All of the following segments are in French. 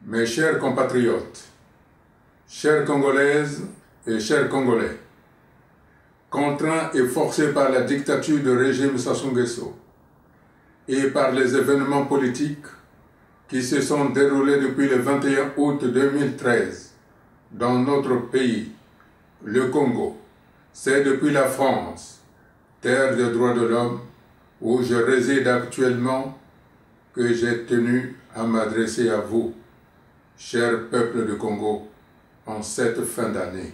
Mes chers compatriotes, chères Congolaises et chers Congolais, contraints et forcés par la dictature du régime Sassou Nguesso et par les événements politiques qui se sont déroulés depuis le 21 août 2013 dans notre pays, le Congo, c'est depuis la France, terre des droits de l'homme, où je réside actuellement, que j'ai tenu à m'adresser à vous, cher peuple du Congo, en cette fin d'année.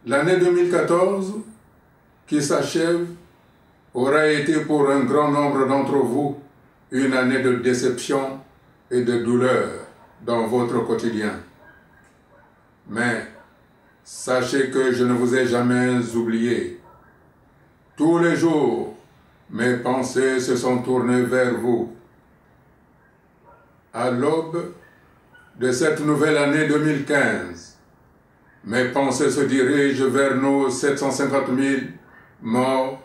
L'année 2014, qui s'achève, aura été pour un grand nombre d'entre vous une année de déception et de douleur dans votre quotidien. Mais sachez que je ne vous ai jamais oublié. Tous les jours, mes pensées se sont tournées vers vous. À l'aube de cette nouvelle année 2015, mes pensées se dirigent vers nos 750 000 morts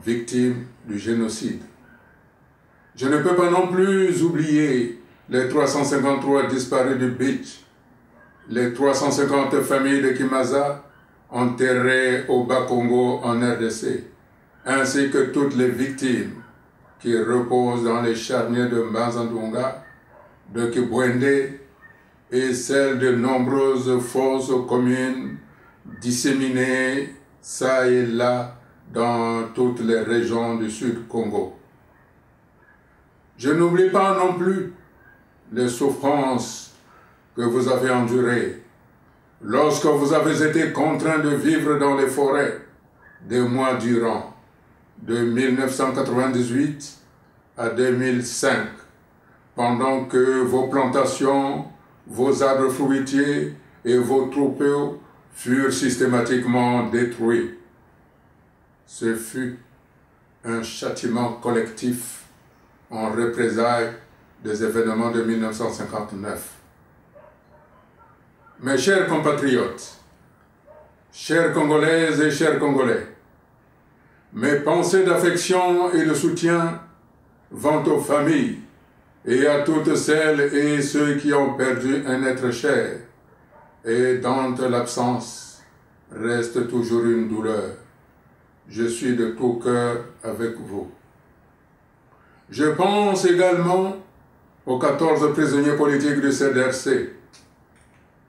victimes du génocide. Je ne peux pas non plus oublier les 353 disparus du Beach, les 350 familles de Kimaza enterrées au Bas-Congo en RDC, ainsi que toutes les victimes qui reposent dans les charniers de Mazandunga, de Kibwende et celles de nombreuses fosses communes disséminées ça et là dans toutes les régions du Sud Congo. Je n'oublie pas non plus les souffrances que vous avez endurées lorsque vous avez été contraints de vivre dans les forêts des mois durant, de 1998 à 2005, pendant que vos plantations, vos arbres fruitiers et vos troupeaux furent systématiquement détruits. Ce fut un châtiment collectif en représailles des événements de 1959. Mes chers compatriotes, chères Congolaises et chers Congolais, mes pensées d'affection et de soutien vont aux familles et à toutes celles et ceux qui ont perdu un être cher et dont l'absence reste toujours une douleur. Je suis de tout cœur avec vous. Je pense également aux 14 prisonniers politiques du CDRC,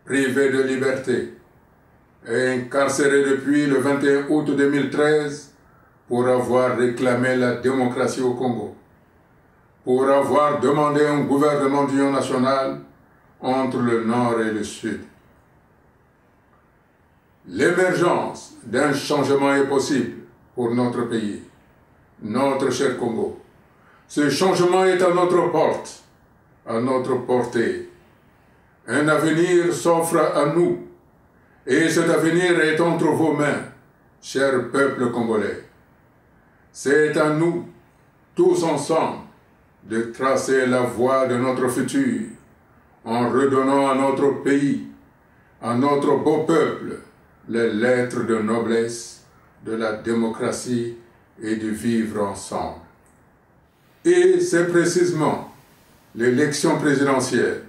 privés de liberté et incarcérés depuis le 21 août 2013 pour avoir réclamé la démocratie au Congo, pour avoir demandé un gouvernement d'union nationale entre le Nord et le Sud. L'émergence d'un changement est possible pour notre pays, notre cher Congo. Ce changement est à notre porte, à notre portée. Un avenir s'offre à nous, et cet avenir est entre vos mains, cher peuple congolais. C'est à nous, tous ensemble, de tracer la voie de notre futur, en redonnant à notre pays, à notre beau peuple, les lettres de noblesse, de la démocratie et du vivre ensemble. Et c'est précisément l'élection présidentielle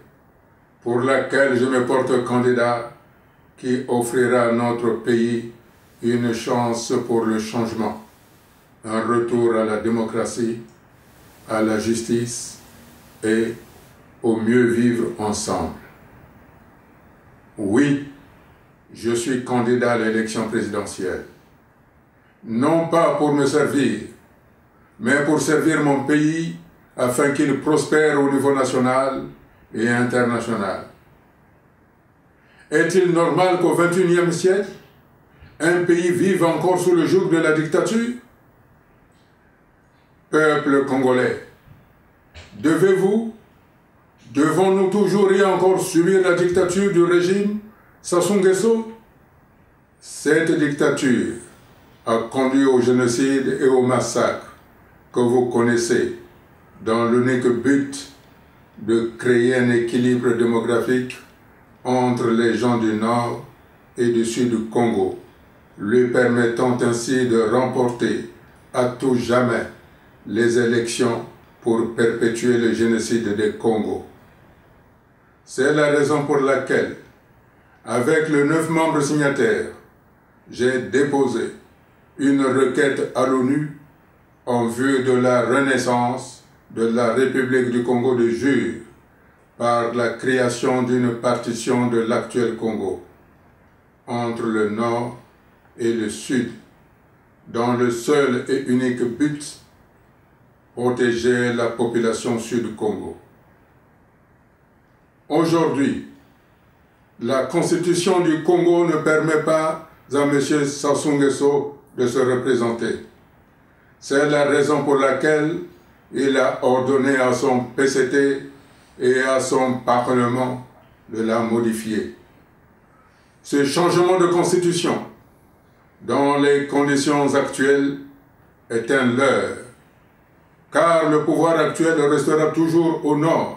pour laquelle je me porte candidat qui offrira à notre pays une chance pour le changement, un retour à la démocratie, à la justice et au mieux vivre ensemble. Oui, je suis candidat à l'élection présidentielle, non pas pour me servir, mais pour servir mon pays afin qu'il prospère au niveau national et international. Est-il normal qu'au XXIe siècle, un pays vive encore sous le joug de la dictature? Peuple congolais, devons-nous toujours et encore subir la dictature du régime Sassou Nguesso? Cette dictature a conduit au génocide et au massacre que vous connaissez, dans l'unique but de créer un équilibre démographique entre les gens du Nord et du Sud du Congo, lui permettant ainsi de remporter à tout jamais les élections pour perpétuer le génocide des Congo. C'est la raison pour laquelle, avec les 9 membres signataires, j'ai déposé une requête à l'ONU en vue de la renaissance de la République du Congo de Jure par la création d'une partition de l'actuel Congo entre le nord et le sud, dans le seul et unique but protéger la population sud-Congo. Aujourd'hui, la Constitution du Congo ne permet pas à M. Sassou Nguesso de se représenter. C'est la raison pour laquelle il a ordonné à son PCT et à son Parlement de la modifier. Ce changement de Constitution, dans les conditions actuelles, est un leurre, car le pouvoir actuel restera toujours au nord,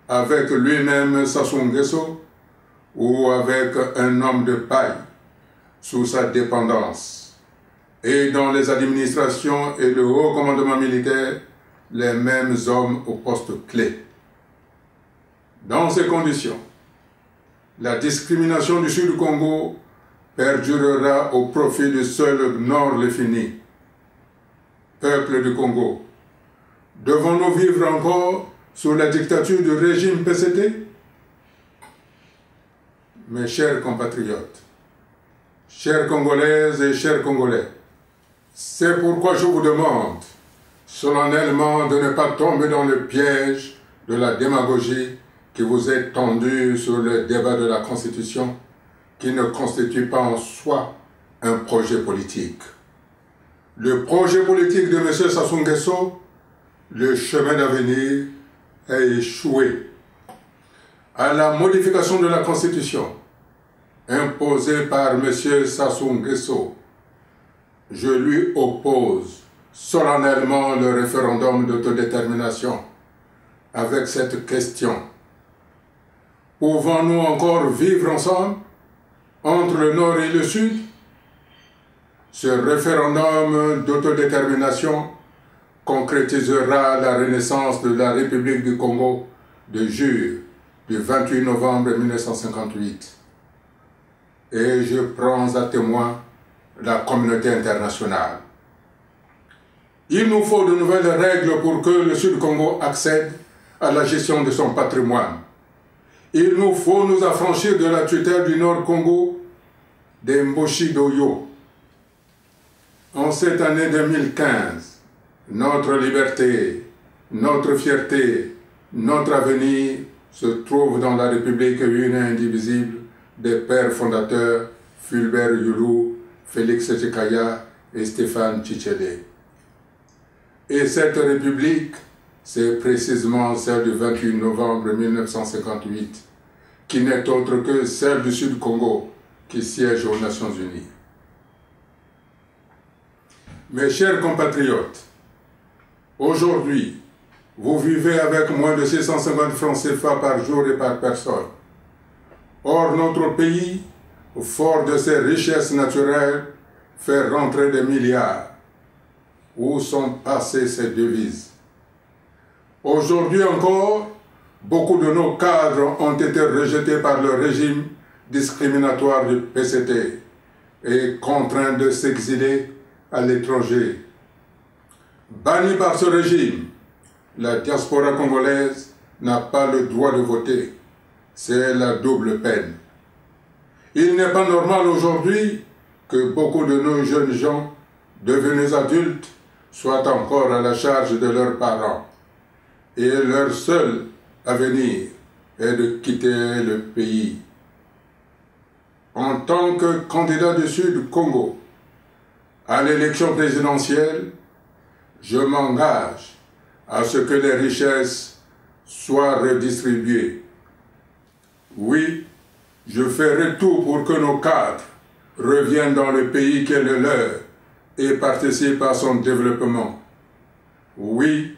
avec lui-même Sassou Nguesso, ou avec un homme de paille sous sa dépendance, et dans les administrations et le haut commandement militaire, les mêmes hommes aux postes clés. Dans ces conditions, la discrimination du Sud du Congo perdurera au profit du seul Nord défini. Peuple du Congo, devons-nous vivre encore sous la dictature du régime PCT? Mes chers compatriotes, chères Congolaises et chers Congolais, c'est pourquoi je vous demande solennellement de ne pas tomber dans le piège de la démagogie qui vous est tendue sur le débat de la Constitution, qui ne constitue pas en soi un projet politique. Le projet politique de M. Sassou Nguesso, le chemin d'avenir, a échoué. À la modification de la Constitution imposée par M. Sassou Nguesso, je lui oppose solennellement le référendum d'autodétermination avec cette question. Pouvons-nous encore vivre ensemble entre le Nord et le Sud? Ce référendum d'autodétermination concrétisera la renaissance de la République du Congo de Jure du 28 novembre 1958. Et je prends à témoin la communauté internationale. Il nous faut de nouvelles règles pour que le Sud-Congo accède à la gestion de son patrimoine. Il nous faut nous affranchir de la tutelle du Nord-Congo des Mboshi Doyo. En cette année 2015, notre liberté, notre fierté, notre avenir se trouvent dans la République une et indivisible des pères fondateurs Fulbert Yulu, Félix Tshisekedi et Stéphane Tshisekedi. Et cette République, c'est précisément celle du 28 novembre 1958, qui n'est autre que celle du Sud-Congo qui siège aux Nations Unies. Mes chers compatriotes, aujourd'hui, vous vivez avec moins de 650 francs CFA par jour et par personne. Or, notre pays, fort de ses richesses naturelles, fait rentrer des milliards. Où sont passées ces devises? Aujourd'hui encore, beaucoup de nos cadres ont été rejetés par le régime discriminatoire du PCT et contraints de s'exiler à l'étranger. Bannis par ce régime, la diaspora congolaise n'a pas le droit de voter. C'est la double peine. Il n'est pas normal aujourd'hui que beaucoup de nos jeunes gens, devenus adultes, soient encore à la charge de leurs parents. Et leur seul avenir est de quitter le pays. En tant que candidat du Sud-Congo à l'élection présidentielle, je m'engage à ce que les richesses soient redistribuées. Oui, je ferai tout pour que nos cadres reviennent dans le pays qui est le leur et participent à son développement. Oui,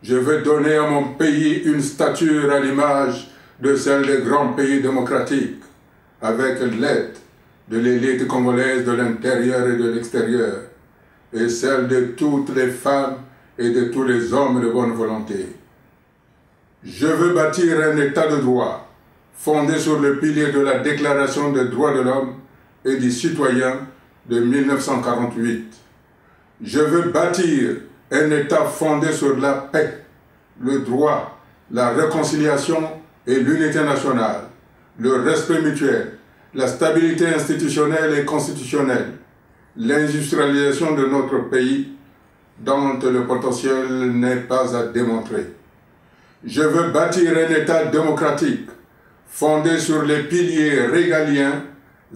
je vais donner à mon pays une stature à l'image de celle des grands pays démocratiques, avec l'aide de l'élite congolaise de l'intérieur et de l'extérieur, et celle de toutes les femmes et de tous les hommes de bonne volonté. Je veux bâtir un état de droit fondée sur le pilier de la Déclaration des droits de l'homme et du citoyen de 1948. Je veux bâtir un État fondé sur la paix, le droit, la réconciliation et l'unité nationale, le respect mutuel, la stabilité institutionnelle et constitutionnelle, l'industrialisation de notre pays dont le potentiel n'est pas à démontrer. Je veux bâtir un État démocratique fondé sur les piliers régaliens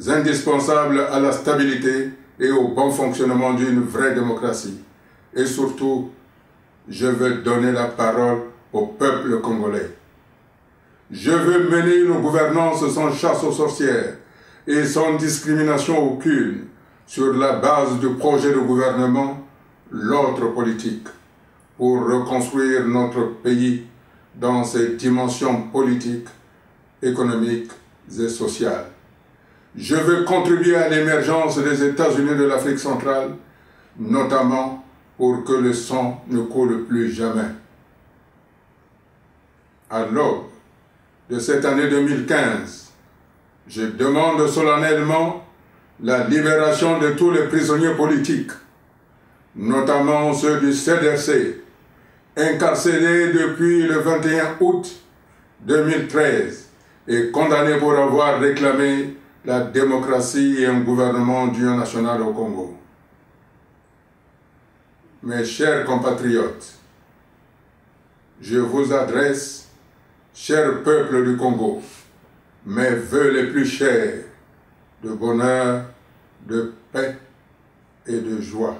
indispensables à la stabilité et au bon fonctionnement d'une vraie démocratie. Et surtout, je veux donner la parole au peuple congolais. Je veux mener une gouvernance sans chasse aux sorcières et sans discrimination aucune sur la base du projet de gouvernement, l'autre politique, pour reconstruire notre pays dans ses dimensions politiques, économiques et sociales. Je veux contribuer à l'émergence des États-Unis de l'Afrique centrale, notamment pour que le sang ne coule plus jamais. À l'aube de cette année 2015, je demande solennellement la libération de tous les prisonniers politiques, notamment ceux du CDRC, incarcérés depuis le 21 août 2013 et condamnés pour avoir réclamé la démocratie et un gouvernement d'union nationale au Congo. Mes chers compatriotes, je vous adresse, cher peuple du Congo, mes vœux les plus chers de bonheur, de paix et de joie.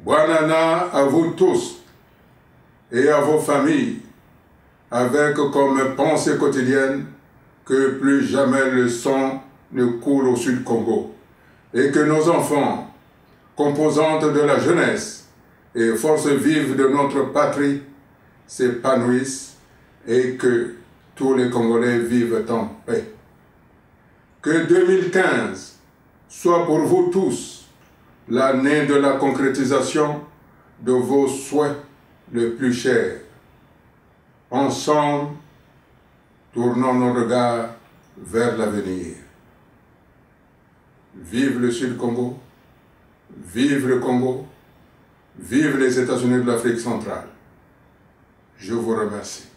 Bonana à vous tous et à vos familles, avec comme pensée quotidienne que plus jamais le sang ne coule au Sud Congo et que nos enfants, composantes de la jeunesse et forces vives de notre patrie, s'épanouissent et que tous les Congolais vivent en paix. Que 2015 soit pour vous tous l'année de la concrétisation de vos souhaits les plus chers. Ensemble, tournons nos regards vers l'avenir. Vive le Sud Congo, vive le Congo, vive les États-Unis de l'Afrique centrale. Je vous remercie.